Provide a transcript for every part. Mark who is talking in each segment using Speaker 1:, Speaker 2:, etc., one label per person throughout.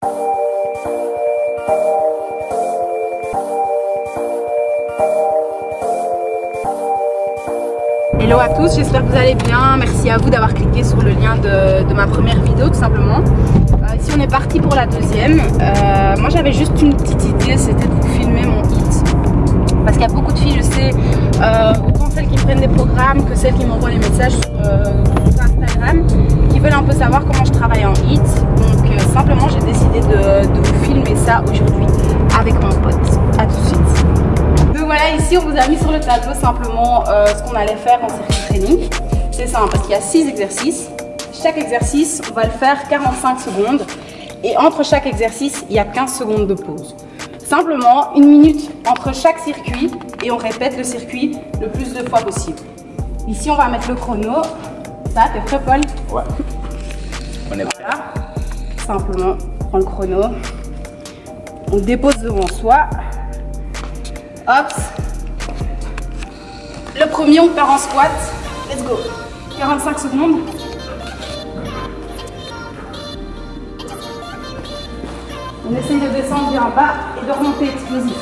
Speaker 1: Hello à tous, j'espère que vous allez bien. Merci à vous d'avoir cliqué sur le lien de ma première vidéo tout simplement. Ici on est parti pour la deuxième. Moi j'avais juste une petite idée, c'était de vous filmer mon hit. Parce qu'il y a beaucoup de filles, je sais, autant celles qui prennent des programmes que celles qui m'envoient les messages sur Instagram, qui veulent un peu savoir comment je travaille en hit. Donc simplement j'ai décidé de vous filmer ça aujourd'hui avec mon pote. A tout de suite. Donc voilà, ici on vous a mis sur le tableau simplement ce qu'on allait faire en circuit training. C'est simple parce qu'il y a 6 exercices. Chaque exercice, on va le faire 45 secondes. Et entre chaque exercice, il y a 15 secondes de pause. Simplement, 1 minute entre chaque circuit et on répète le circuit le plus de fois possible. Ici, on va mettre le chrono. Ça, t'es prêt, Paul?
Speaker 2: Ouais. On est prêt.
Speaker 1: Voilà. Simplement, on prend le chrono. On le dépose devant soi. Hop. Le premier, on part en squat. Let's go. 45 secondes. On essaye de descendre bien bas et de remonter explosif.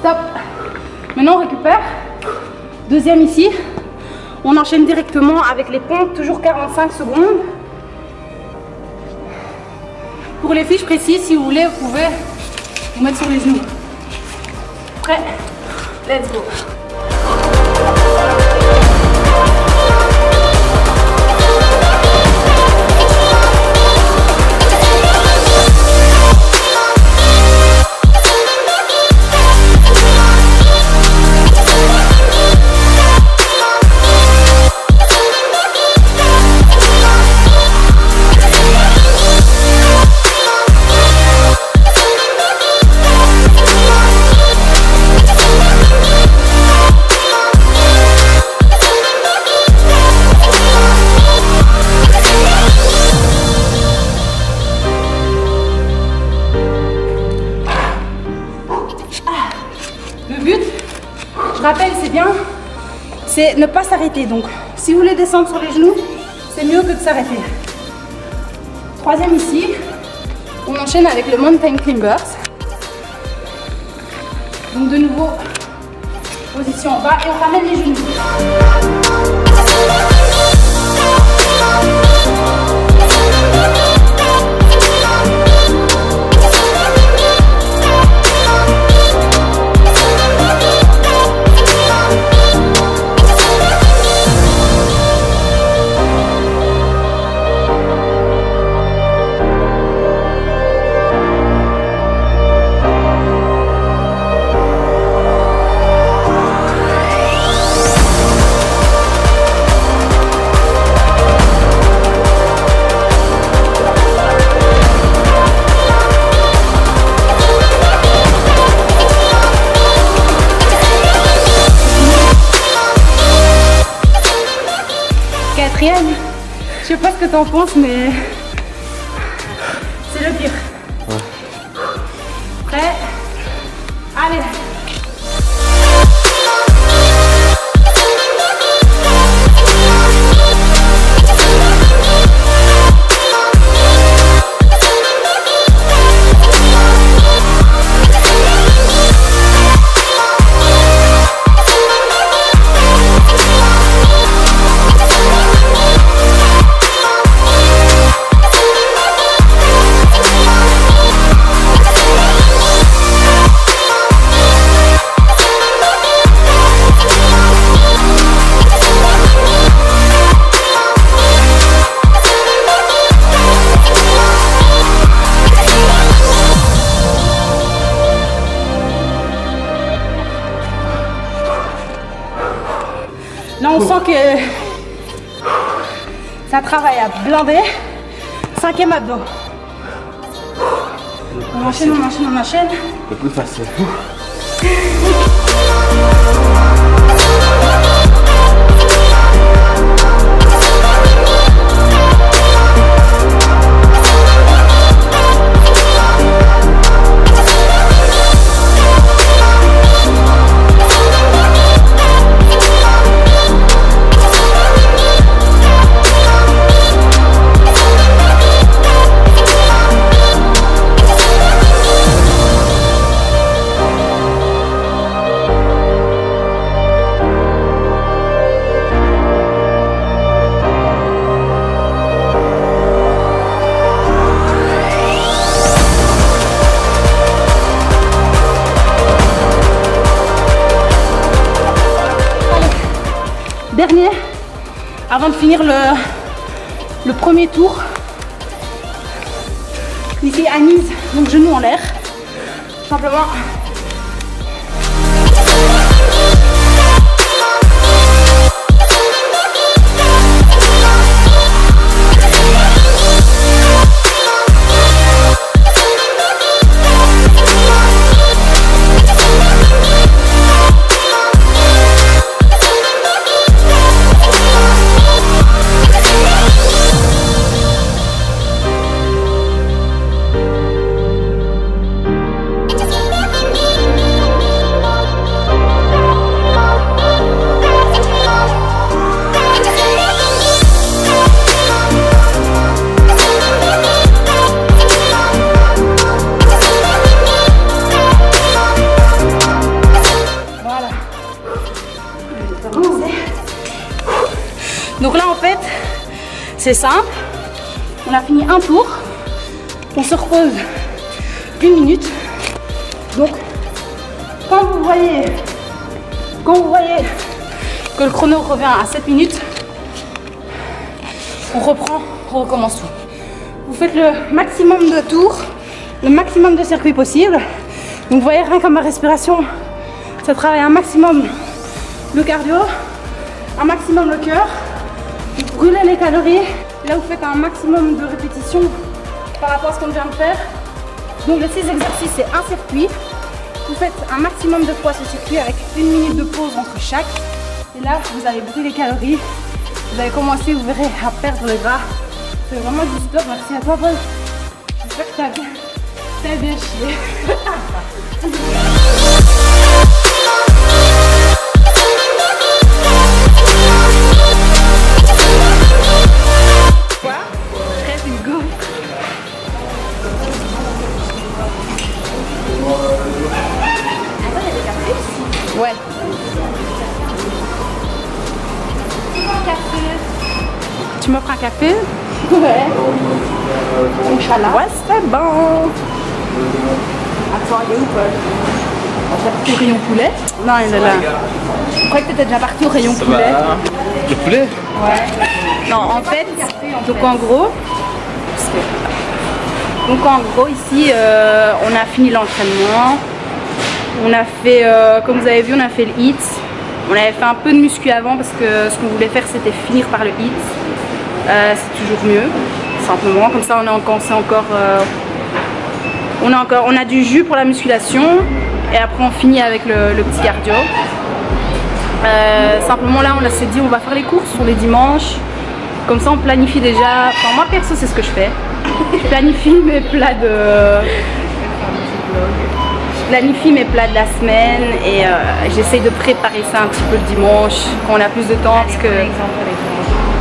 Speaker 1: Stop. Maintenant on récupère. Deuxième ici. On enchaîne directement avec les pompes, toujours 45 secondes. Pour les filles, je précise, si vous voulez, vous pouvez vous mettre sur les genoux. Prêt? Let's go. Le but, je rappelle, c'est bien, c'est ne pas s'arrêter. Donc, si vous voulez descendre sur les genoux, c'est mieux que de s'arrêter. Troisième ici, on enchaîne avec le mountain climbers. Donc de nouveau, position en bas et on ramène les genoux. Quatrième, je sais pas ce que t'en penses, mais c'est le pire. Ouais. Prêt? Allez! Là, on sent que ça travaille à blinder. 5 5e abdo. On enchaîne, on enchaîne, on enchaîne.
Speaker 2: Le plus facile.
Speaker 1: Dernier, avant de finir le premier tour. Ici Anise, donc genou en l'air. Simplement. Donc là en fait c'est simple, on a fini un tour, on se repose 1 minute. Donc quand vous voyez que le chrono revient à 7 minutes, on reprend, on recommence tout. Vous faites le maximum de tours, le maximum de circuits possible. Donc vous voyez rien comme ma respiration, ça travaille un maximum le cardio, un maximum le cœur. Vous brûlez les calories. Là vous faites un maximum de répétitions par rapport à ce qu'on vient de faire. Donc les 6 exercices c'est un circuit. Vous faites un maximum de fois ce circuit avec 1 minute de pause entre chaque. Et là vous allez brûler les calories. Vous allez commencer, vous verrez, à perdre le gras. C'est vraiment du stop. Merci à toi Paul. J'espère que t'as bien chié. Ouais. Café. Tu m'offres un café? Ouais. Inch'Allah. Ouais, c'est bon. Attends, il est où Paul? On est parti au rayon poulet? Non, il est là. Je croyais que tu étais déjà parti au rayon poulet.
Speaker 2: Le poulet?
Speaker 1: Ouais. Non, en fait, donc en gros, ici, on a fini l'entraînement. On a fait, comme vous avez vu, on a fait le HIIT. On avait fait un peu de muscu avant parce que ce qu'on voulait faire c'était finir par le HIIT. C'est toujours mieux, simplement. Comme ça on a du jus pour la musculation et après on finit avec le petit cardio. Simplement là on s'est dit on va faire les courses sur les dimanches. Comme ça on planifie déjà. Enfin moi perso c'est ce que je fais. Je planifie mes plats de la semaine et j'essaye de préparer ça un petit peu le dimanche quand on a plus de temps parce que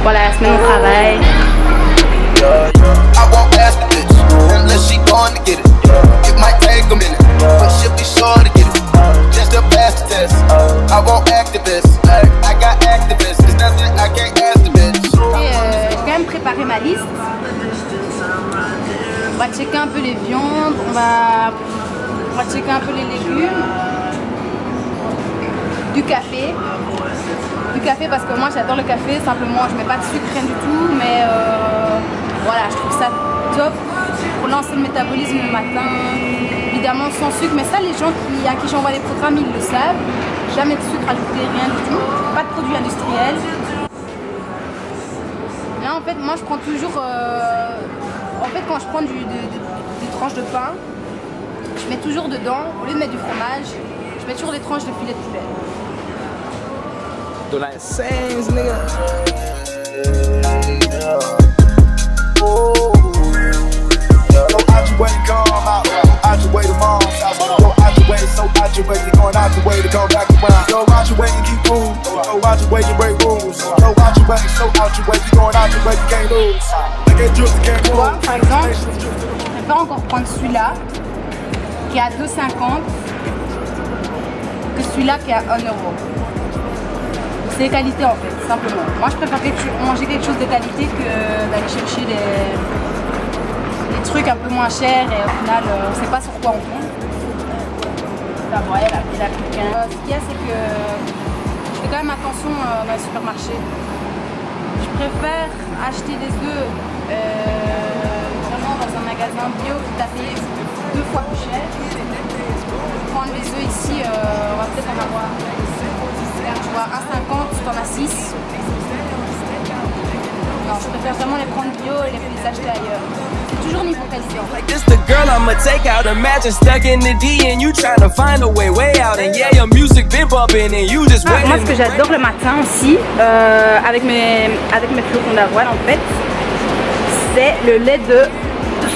Speaker 1: voilà la semaine on travaille. J'ai quand même préparé ma liste. On va checker un peu les viandes, on va checker un peu les légumes, du café parce que moi j'adore le café, simplement je mets pas de sucre, rien du tout, mais voilà, je trouve ça top pour lancer le métabolisme le matin, évidemment sans sucre, mais ça les gens à qui j'envoie des programmes ils le savent, jamais de sucre ajouté, rien du tout, pas de produits industriels. Là en fait moi je prends toujours en fait, quand je prends des tranches de pain, je mets toujours dedans, au lieu de mettre du fromage, je mets toujours des tranches de filet de poulet.
Speaker 2: Dans la scène, nigga.
Speaker 1: Toi, par exemple, je préfère encore prendre celui-là qui est à 2,50 que celui-là qui est à 1 €. C'est les qualités en fait, simplement. Moi je préfère manger quelque chose de qualité que d'aller chercher des trucs un peu moins chers et au final on ne sait pas sur quoi on tombe. Enfin, bon, elle a pris la coquin. Ce qu'il y a, c'est que je fais quand même attention dans les supermarchés. Je préfère acheter des œufs vraiment dans un magasin bio qui t'a payé 2 fois plus cher. Prendre les œufs ici, on va peut-être en avoir. Tu vois, 1,50, tu en as 6. Non, je préfère vraiment les prendre bio et les acheter ailleurs. C'est toujours niveau qualité en fait. Moi, ce que j'adore le matin aussi, avec mes flocons d'avoine en fait, c'est le lait de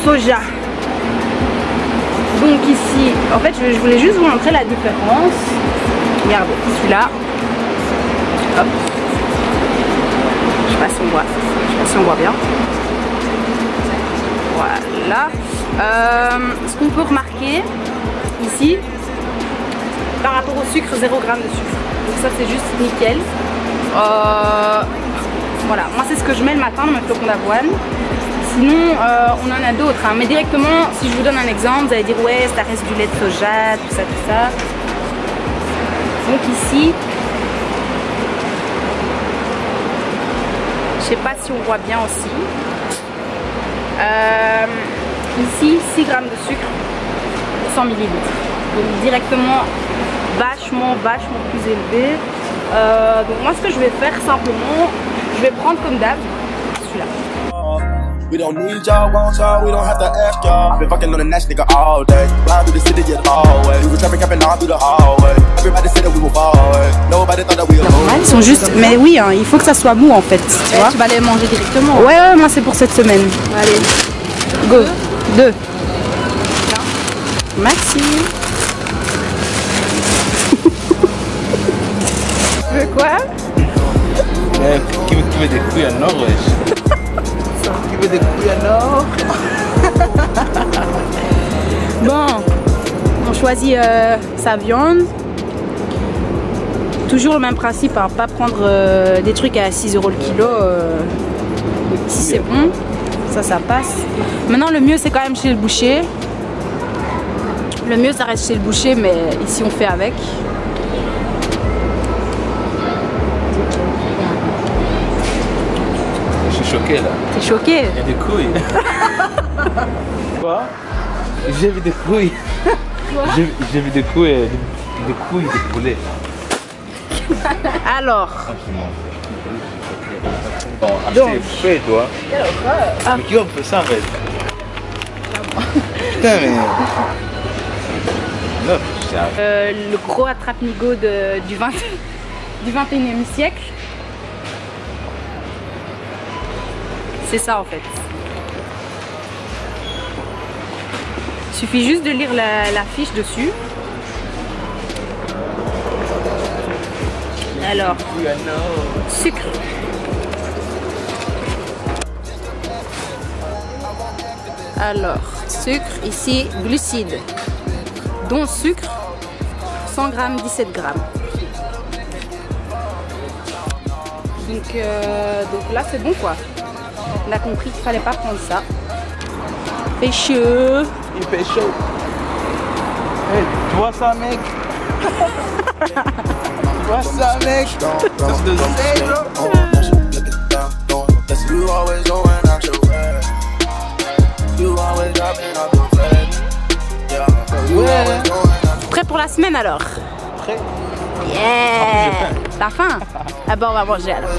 Speaker 1: soja. Donc ici, en fait, je voulais juste vous montrer la différence. Regardez, celui-là. Hop. Je sais pas si on voit. Je sais pas si on voit bien. Voilà. Ce qu'on peut remarquer ici, par rapport au sucre, 0 g de sucre. Donc ça c'est juste nickel. Voilà, moi c'est ce que je mets le matin dans mes flocons d'avoine. Sinon, on en a d'autres, hein. Mais directement, si je vous donne un exemple, vous allez dire ouais, ça reste du lait de soja, tout ça, tout ça. Donc ici, je sais pas si on voit bien aussi. Ici, 6 g de sucre pour 100 ml. Donc directement, vachement plus élevé. Donc moi, ce que je vais faire simplement, je vais prendre comme d'hab celui-là.
Speaker 3: We don't need y'all, want y'all, we don't have to ask y'all. I've been fucking on the next nigga all day. Ride through the city, yeah, always. We were trapping, capping all through the hallway. Everybody said that we were far away. Nobody thought that we were
Speaker 1: normal, ils sont juste. Mais oui, hein, il faut que ça soit mou en fait. Tu vois, tu vas les manger directement. Ouais, moi c'est pour cette semaine. Allez, go. 2. Merci. Tu veux quoi?
Speaker 2: Qui veut des couilles à nord, wesh? Qui veut des couilles à nord?
Speaker 1: Bon, on choisit sa viande. Toujours le même principe, hein, pas prendre des trucs à 6 € le kilo. Si c'est bon, ça passe. Maintenant le mieux c'est quand même chez le boucher. Le mieux ça reste chez le boucher, mais ici on fait avec.
Speaker 2: Je suis choqué là.
Speaker 1: T'es choqué?
Speaker 2: Il y a des couilles. Quoi? J'ai vu des couilles. J'ai vu des couilles, des couilles de poulet.
Speaker 1: Alors.
Speaker 2: Bon, assez fait toi. Mais qui va me faire ça en fait? Putain mais... Non,
Speaker 1: le gros attrape-nigo du 21e siècle. C'est ça en fait. Il suffit juste de lire la fiche dessus. Alors, sucre. Alors, sucre, ici, glucides. Dont sucre, 100 g, 17 g. Donc là, c'est bon quoi. On a compris qu'il fallait pas prendre ça. Il fait chaud.
Speaker 2: Il fait chaud. Hey, tu vois ça, mec? Tu vois ça, mec? C'est de
Speaker 1: Prêt pour la semaine alors?
Speaker 2: Prêt?
Speaker 1: Yeah! T'as faim? Ah bah on va manger alors.